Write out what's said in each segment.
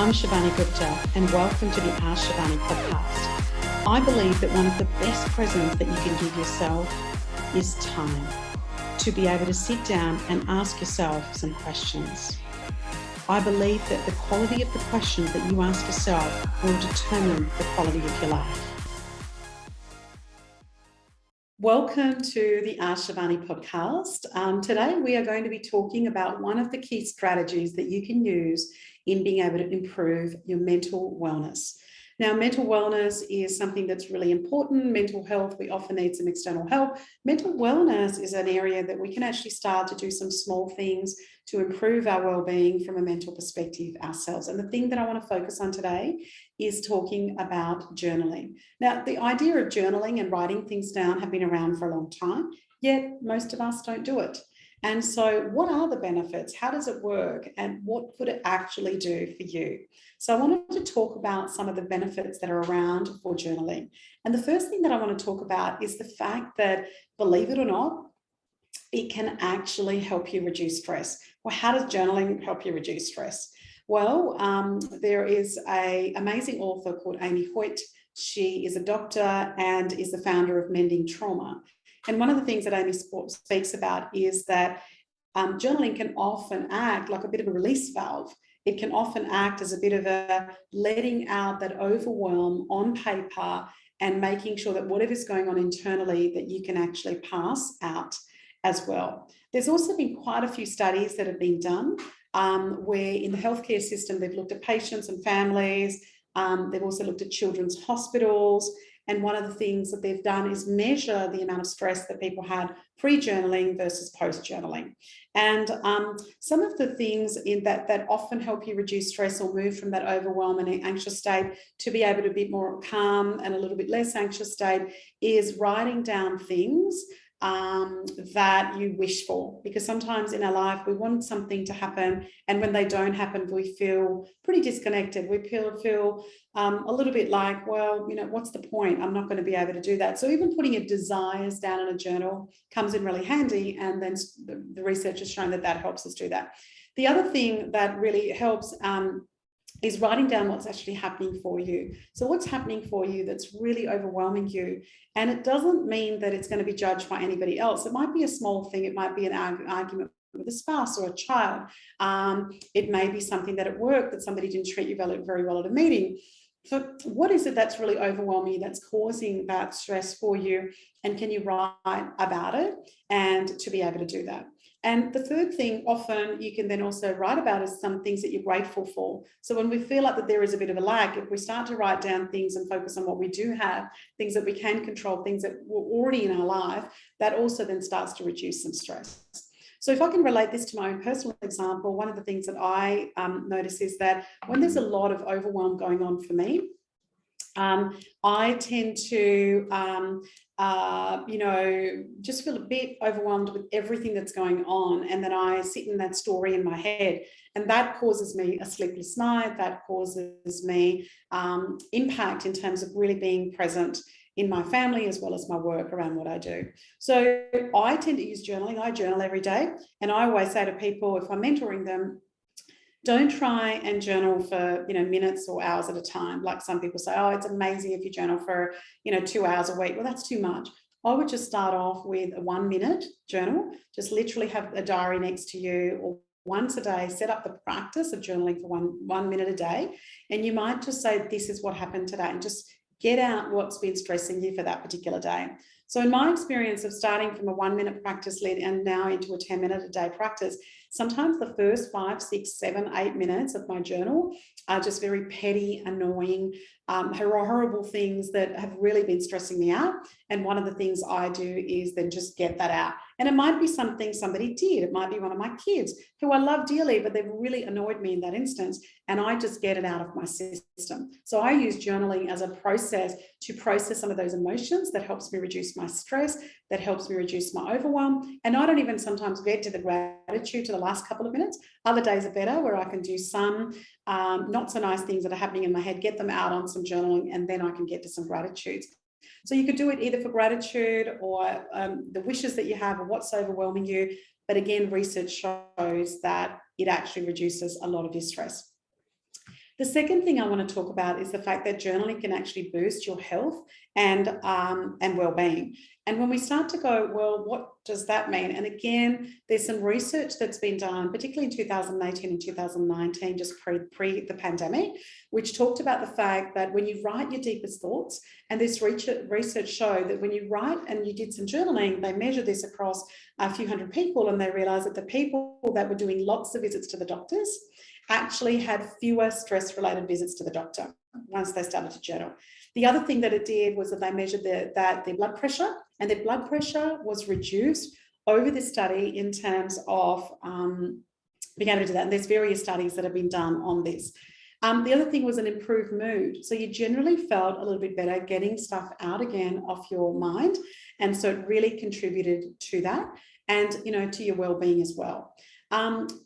I'm Shivani Gupta, and welcome to the Ask Shivani podcast. I believe that one of the best presents that you can give yourself is time to be able to sit down and ask yourself some questions. I believe that the quality of the questions that you ask yourself will determine the quality of your life. Welcome to the Ask Shivani podcast. Today we are going to be talking about one of the key strategies that you can use in being able to improve your mental wellness. Now, mental wellness is something that's really important. Mental health, we often need some external help. Mental wellness is an area that we can actually start to do some small things to improve our well-being from a mental perspective ourselves. And the thing that I want to focus on today is talking about journaling. Now, the idea of journaling and writing things down have been around for a long time, yet most of us don't do it. And so what are the benefits? How does it work? And what could it actually do for you? So I wanted to talk about some of the benefits that are around for journaling. And the first thing that I want to talk about is the fact that, believe it or not, it can actually help you reduce stress. Well, how does journaling help you reduce stress? Well, there is an amazing author called Amy Hoyt. She is a doctor and is the founder of Mending Trauma. And one of the things that Amy speaks about is that journaling can often act like a bit of a release valve. It can often act as a bit of a letting out that overwhelm on paper and making sure that whatever's going on internally that you can actually pass out as well. There's also been quite a few studies that have been done where in the healthcare system, they've looked at patients and families. They've also looked at children's hospitals. And one of the things that they've done is measure the amount of stress that people had pre-journaling versus post-journaling. And some of the things in that often help you reduce stress or move from that overwhelm and anxious state to be able to be more calm and a little bit less anxious state is writing down things that you wish for, because sometimes in our life we want something to happen, and when they don't happen we feel pretty disconnected. We feel a little bit like, well, you know, what's the point? I'm not going to be able to do that. So even putting your desires down in a journal comes in really handy, and then the research has shown that that helps us do that. The other thing that really helps is writing down what's actually happening for you. So what's happening for you that's really overwhelming you. And it doesn't mean that it's going to be judged by anybody else. It might be a small thing. It might be an argument with a spouse or a child. It may be something that at work that somebody didn't treat you very well at a meeting. So what is it that's really overwhelming you, that's causing that stress for you? And can you write about it and to be able to do that? And the third thing, often you can then also write about is some things that you're grateful for. So when we feel like that there is a bit of a lag, if we start to write down things and focus on what we do have, things that we can control, things that were already in our life, that also then starts to reduce some stress. So if I can relate this to my own personal example, one of the things that I notice is that when there's a lot of overwhelm going on for me, I tend to, just feel a bit overwhelmed with everything that's going on. And then I sit in that story in my head, and that causes me a sleepless night. That causes me impact in terms of really being present in my family as well as my work around what I do. So I tend to use journaling. I journal every day. And I always say to people, if I'm mentoring them, don't try and journal for, minutes or hours at a time. Like some people say, oh, it's amazing if you journal for, 2 hours a week. Well, that's too much. I would just start off with a 1 minute journal. Just literally have a diary next to you, or once a day, set up the practice of journaling for one minute a day. And you might just say, this is what happened today, and just get out what's been stressing you for that particular day. So in my experience of starting from a 1 minute practice lead and now into a 10-minute a day practice, sometimes the first 5, 6, 7, 8 minutes of my journal are just very petty, annoying, horrible things that have really been stressing me out. And one of the things I do is then just get that out. And it might be something somebody did. It might be one of my kids who I love dearly, but they've really annoyed me in that instance. And I just get it out of my system. So I use journaling as a process to process some of those emotions that helps me reduce my stress, that helps me reduce my overwhelm. And I don't even sometimes get to the gratitude to the last couple of minutes. Other days are better, where I can do some not so nice things that are happening in my head, get them out on some journaling, and then I can get to some gratitudes. So you could do it either for gratitude or the wishes that you have or what's overwhelming you. But again, research shows that it actually reduces a lot of your stress. The second thing I want to talk about is the fact that journaling can actually boost your health and well-being. And when we start to go, well, what does that mean? And again, there's some research that's been done, particularly in 2018 and 2019, just pre the pandemic, which talked about the fact that when you write your deepest thoughts, and this research showed that when you write and you did some journaling, they measured this across a few hundred people, and they realized that the people that were doing lots of visits to the doctors actually had fewer stress-related visits to the doctor once they started to journal. The other thing that it did was that they measured their blood pressure, and their blood pressure was reduced over the study in terms of being able to do that. And there's various studies that have been done on this. The other thing was an improved mood. So you generally felt a little bit better getting stuff out again off your mind. And so it really contributed to that and, to your well-being as well.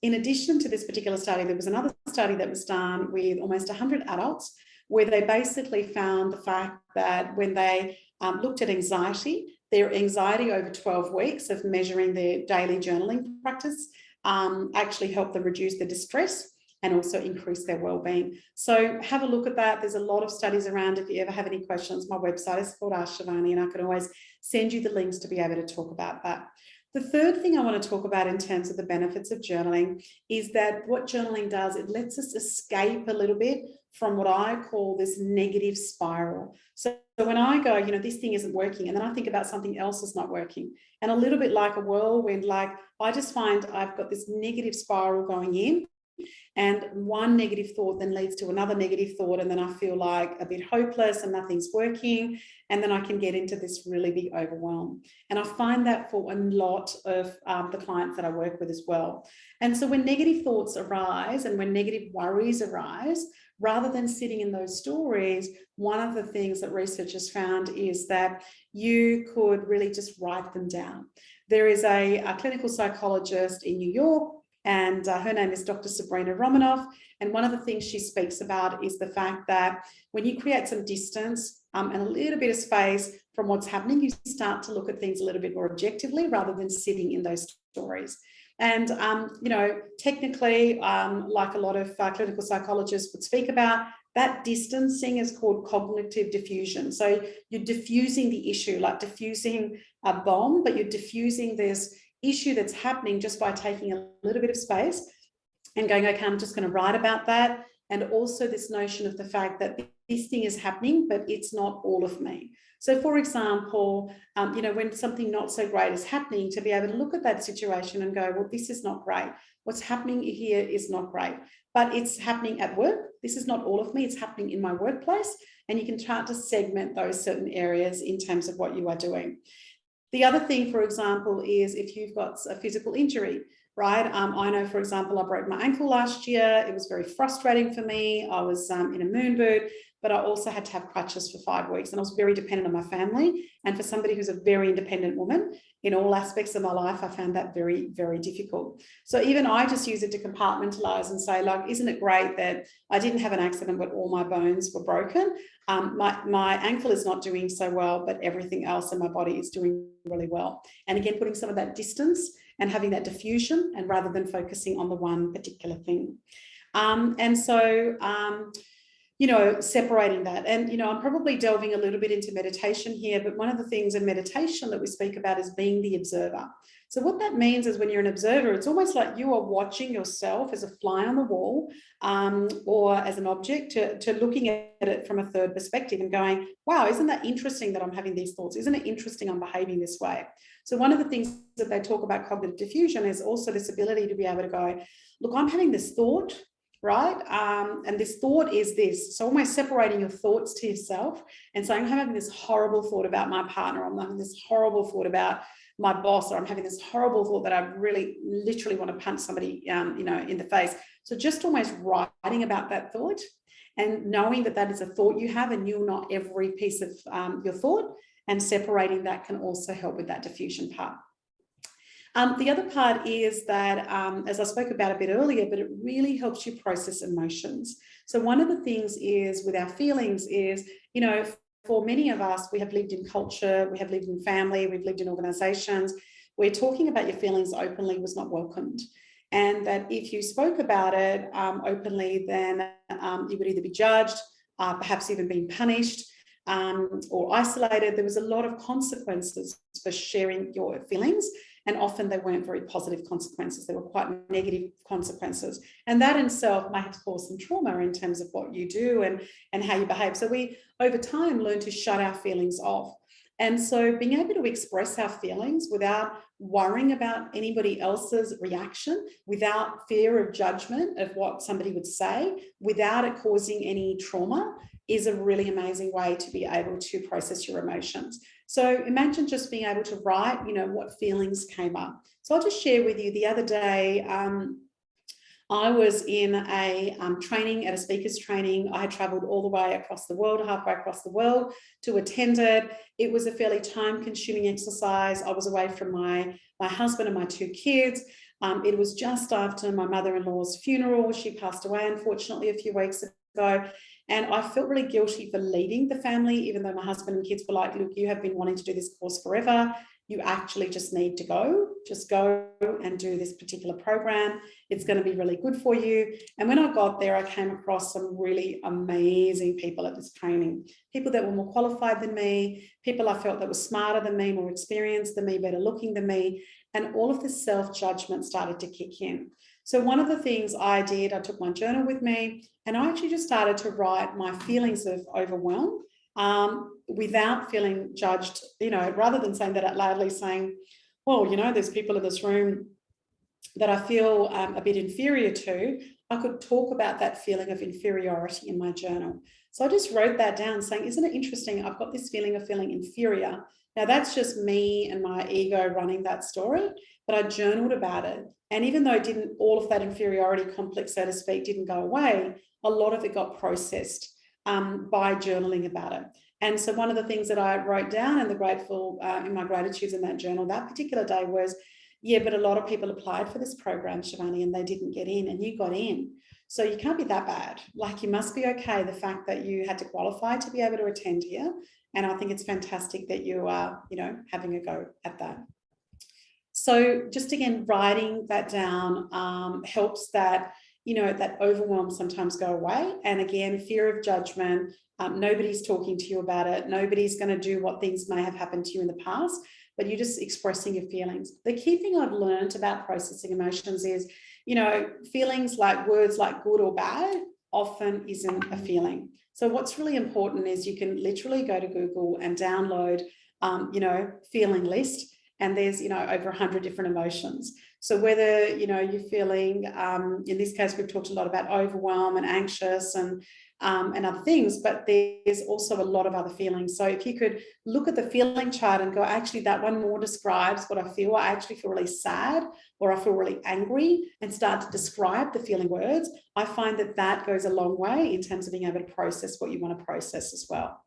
In addition to this particular study, there was another study that was done with almost 100 adults where they basically found the fact that when they looked at anxiety, their anxiety over 12 weeks of measuring their daily journaling practice actually helped them reduce the distress and also increase their well-being. So have a look at that. There's a lot of studies around. If you ever have any questions, my website is called Ask Shivani, and I can always send you the links to be able to talk about that. The third thing I want to talk about in terms of the benefits of journaling is that what journaling does, it lets us escape a little bit from what I call this negative spiral. So when I go, this thing isn't working, and then I think about something else is not working, and a little bit like a whirlwind, like I just find I've got this negative spiral going in, and one negative thought then leads to another negative thought, and then I feel like a bit hopeless and nothing's working, and then I can get into this really big overwhelm. And I find that for a lot of the clients that I work with as well. And so when negative thoughts arise and when negative worries arise, rather than sitting in those stories, one of the things that researchers found is that you could really just write them down. There is a clinical psychologist in New York, and her name is Dr. Sabrina Romanoff. And one of the things she speaks about is the fact that when you create some distance and a little bit of space from what's happening, you start to look at things a little bit more objectively rather than sitting in those stories. And, technically, like a lot of clinical psychologists would speak about, that distancing is called cognitive diffusion. So you're diffusing the issue, like diffusing a bomb, but you're diffusing this issue that's happening just by taking a little bit of space and going, okay, I'm just going to write about that. And also this notion of the fact that this thing is happening, but it's not all of me. So for example, when something not so great is happening, to be able to look at that situation and go, well, this is not great. What's happening here is not great, but it's happening at work. This is not all of me. It's happening in my workplace. And you can start to segment those certain areas in terms of what you are doing. The other thing, for example, is if you've got a physical injury, right? I know, for example, I broke my ankle last year. It was very frustrating for me. I was in a moon boot, but I also had to have crutches for 5 weeks, and I was very dependent on my family. And for somebody who's a very independent woman, in all aspects of my life, I found that very, very difficult. So even I just use it to compartmentalize and say, like, isn't it great that I didn't have an accident, but all my bones were broken? My ankle is not doing so well, but everything else in my body is doing really well. And again, putting some of that distance and having that diffusion, and rather than focusing on the one particular thing. Separating that. And, I'm probably delving a little bit into meditation here, but one of the things in meditation that we speak about is being the observer. So what that means is when you're an observer, it's almost like you are watching yourself as a fly on the wall, or as an object, to looking at it from a third perspective and going, wow, isn't that interesting that I'm having these thoughts? Isn't it interesting I'm behaving this way? So one of the things that they talk about cognitive diffusion is also this ability to be able to go, look, I'm having this thought, right? And this thought is this. So almost separating your thoughts to yourself and saying, I'm having this horrible thought about my partner. I'm having this horrible thought about my boss, or I'm having this horrible thought that I really literally want to punch somebody, in the face. So just almost writing about that thought and knowing that that is a thought you have and you're not every piece of your thought, and separating that can also help with that diffusion part. The other part is that, as I spoke about a bit earlier, but it really helps you process emotions. So one of the things is with our feelings is, for many of us, we have lived in culture, we have lived in family, we've lived in organizations where talking about your feelings openly was not welcomed. and that if you spoke about it openly, then you would either be judged, perhaps even being punished, or isolated. There was a lot of consequences for sharing your feelings, and often they weren't very positive consequences. They were quite negative consequences, and that in itself might have caused some trauma in terms of what you do and how you behave. So we, over time, learn to shut our feelings off. And so being able to express our feelings without worrying about anybody else's reaction, without fear of judgment of what somebody would say, without it causing any trauma, is a really amazing way to be able to process your emotions. So imagine just being able to write, what feelings came up. So I'll just share with you the other day, I was in a training, at a speaker's training. I had traveled all the way across the world, halfway across the world, to attend it. It was a fairly time-consuming exercise. I was away from my husband and my 2 kids. It was just after my mother-in-law's funeral. She passed away, unfortunately, a few weeks ago. And I felt really guilty for leaving the family, even though my husband and kids were like, look, you have been wanting to do this course forever. You actually just need to go. Just go and do this particular program. It's going to be really good for you. And when I got there, I came across some really amazing people at this training. People that were more qualified than me, people I felt that were smarter than me, more experienced than me, better looking than me. And all of this self-judgment started to kick in. So one of the things I did, I took my journal with me, and I actually just started to write my feelings of overwhelm, without feeling judged, rather than saying that out loudly, saying, well, there's people in this room that I feel a bit inferior to. I could talk about that feeling of inferiority in my journal. So I just wrote that down, saying, isn't it interesting? I've got this feeling of feeling inferior. Now that's just me and my ego running that story, but I journaled about it. And even though all of that inferiority complex, so to speak, didn't go away, a lot of it got processed by journaling about it. And so one of the things that I wrote down in in my gratitudes in that journal that particular day was, yeah, but a lot of people applied for this program, Shivani, and they didn't get in, and you got in. So you can't be that bad. Like, you must be okay, the fact that you had to qualify to be able to attend here. And I think it's fantastic that you are, having a go at that. So just again, writing that down helps that, that overwhelm sometimes go away. And again, fear of judgment, nobody's talking to you about it. Nobody's going to do what things may have happened to you in the past, but you're just expressing your feelings. The key thing I've learned about processing emotions is, feelings like words like good or bad often isn't a feeling. So what's really important is you can literally go to Google and download, feeling list. And there's, over 100 different emotions. So whether, you're feeling, in this case, we've talked a lot about overwhelm and anxious and other things, but there's also a lot of other feelings. So if you could look at the feeling chart and go, actually, that one more describes what I feel. I actually feel really sad, or I feel really angry, and start to describe the feeling words, I find that that goes a long way in terms of being able to process what you want to process as well.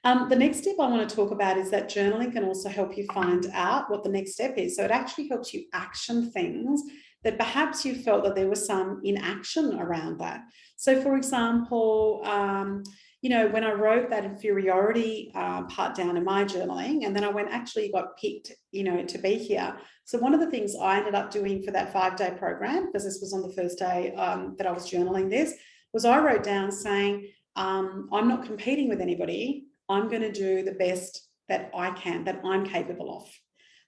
The next step I want to talk about is that journaling can also help you find out what the next step is. So it actually helps you action things that perhaps you felt that there was some inaction around that. So for example, when I wrote that inferiority part down in my journaling, and then I went, actually got picked, to be here. So one of the things I ended up doing for that 5-day program, because this was on the first day that I was journaling this, was I wrote down saying, I'm not competing with anybody. I'm going to do the best that I can, that I'm capable of.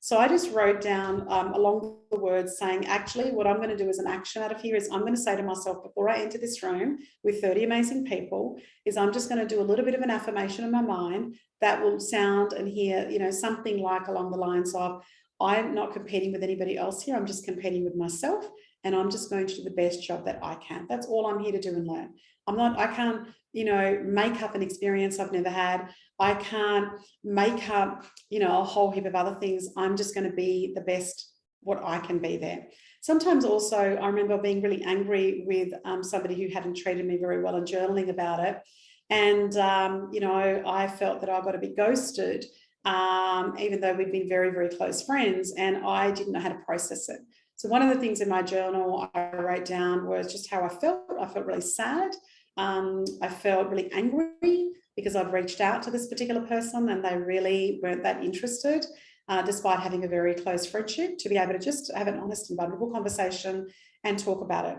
So I just wrote down along the words saying, actually, what I'm going to do as an action out of here is I'm going to say to myself before I enter this room with 30 amazing people, is I'm just going to do a little bit of an affirmation in my mind that will sound and hear, something like along the lines of, I'm not competing with anybody else here. I'm just competing with myself, and I'm just going to do the best job that I can. That's all I'm here to do and learn. I can't, make up an experience I've never had. I can't make up, a whole heap of other things. I'm just going to be the best what I can be there. Sometimes also, I remember being really angry with somebody who hadn't treated me very well and journaling about it. And, I felt that I got a bit ghosted, even though we'd been very, very close friends, and I didn't know how to process it. So one of the things in my journal I wrote down was just how I felt. I felt really sad. I felt really angry because I'd reached out to this particular person and they really weren't that interested. despite having a very close friendship, to be able to just have an honest and vulnerable conversation and talk about it.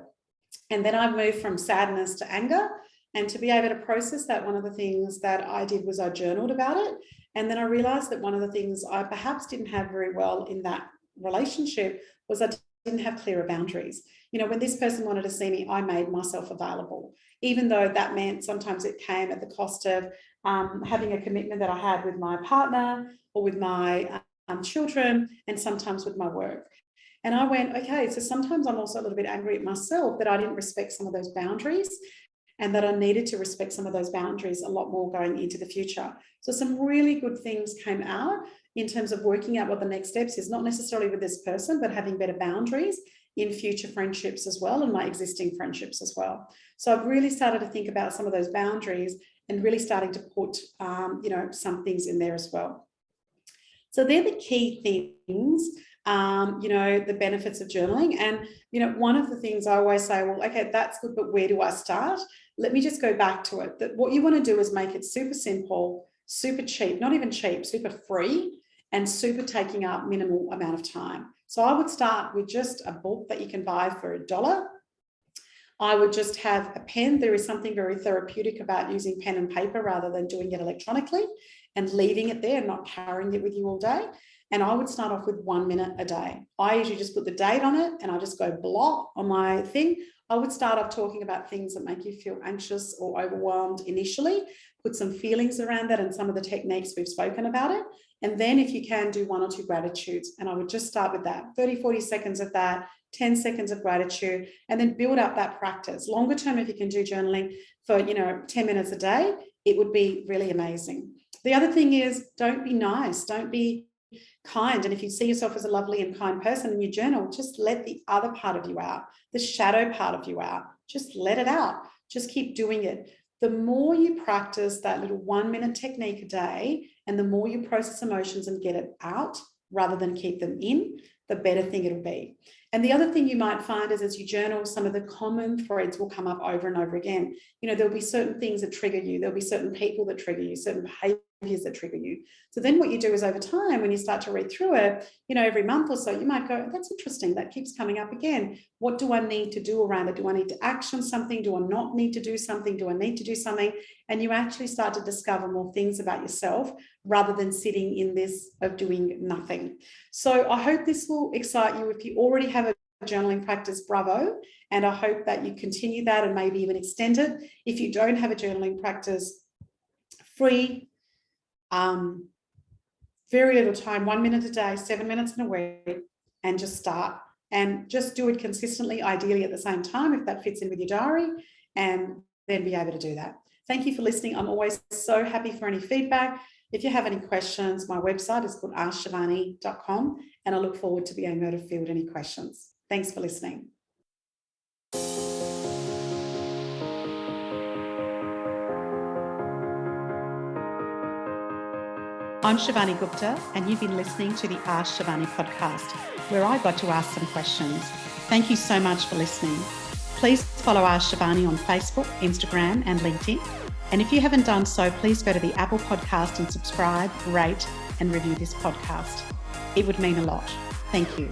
And then I moved from sadness to anger. And to be able to process that, one of the things that I did was I journaled about it. And then I realized that one of the things I perhaps didn't have very well in that relationship was I didn't have clearer boundaries. You know, when this person wanted to see me, I made myself available, even though that meant sometimes it came at the cost of having a commitment that I had with my partner or with my children, and sometimes with my work. And I went, okay, so sometimes I'm also a little bit angry at myself that I didn't respect some of those boundaries, and that I needed to respect some of those boundaries a lot more going into the future. So some really good things came out in terms of working out what the next steps is, not necessarily with this person, but having better boundaries in future friendships as well, and my existing friendships as well. So I've really started to think about some of those boundaries and really starting to put, some things in there as well. So they're the key things. The benefits of journaling. And, one of the things I always say, well, okay, that's good, but where do I start? Let me just go back to it. That what you want to do is make it super simple, super cheap, not even cheap, super free, and super taking up minimal amount of time. So I would start with just a book that you can buy for $1. I would just have a pen. There is something very therapeutic about using pen and paper rather than doing it electronically and leaving it there and not carrying it with you all day. And I would start off with 1 minute a day. I usually just put the date on it and I just go blah on my thing. I would start off talking about things that make you feel anxious or overwhelmed initially, put some feelings around that and some of the techniques we've spoken about it. And then if you can, do 1 or 2 gratitudes. And I would just start with that, 30, 40 seconds of that, 10 seconds of gratitude, and then build up that practice. Longer term, if you can do journaling for, 10 minutes a day, it would be really amazing. The other thing is, don't be nice, don't be kind. And if you see yourself as a lovely and kind person in your journal, just let the other part of you out, the shadow part of you out. Just let it out. Just keep doing it. The more you practice that little 1 minute technique a day, and the more you process emotions and get it out rather than keep them in, the better thing it'll be. And the other thing you might find is, as you journal, some of the common threads will come up over and over again. There'll be certain things that trigger you. There'll be certain people that trigger you, certain behaviors that trigger you. So then what you do is, over time, when you start to read through it, every month or so, you might go, that's interesting. That keeps coming up again. What do I need to do around it? Do I need to action something? Do I not need to do something? Do I need to do something? And you actually start to discover more things about yourself rather than sitting in this of doing nothing. So I hope this will excite you. If you already have a journaling practice, bravo. And I hope that you continue that and maybe even extend it. If you don't have a journaling practice, free, very little time, 1 minute a day, 7 minutes in a week, and just start. And just do it consistently, ideally at the same time, if that fits in with your diary, and then be able to do that. Thank you for listening. I'm always so happy for any feedback. If you have any questions, my website is called askshivani.com, and I look forward to being able to field any questions. Thanks for listening. I'm Shivani Gupta, and you've been listening to the Ask Shivani podcast, where I got to ask some questions. Thank you so much for listening. Please follow Ask Shivani on Facebook, Instagram, and LinkedIn. And if you haven't done so, please go to the Apple podcast and subscribe, rate, and review this podcast. It would mean a lot. Thank you.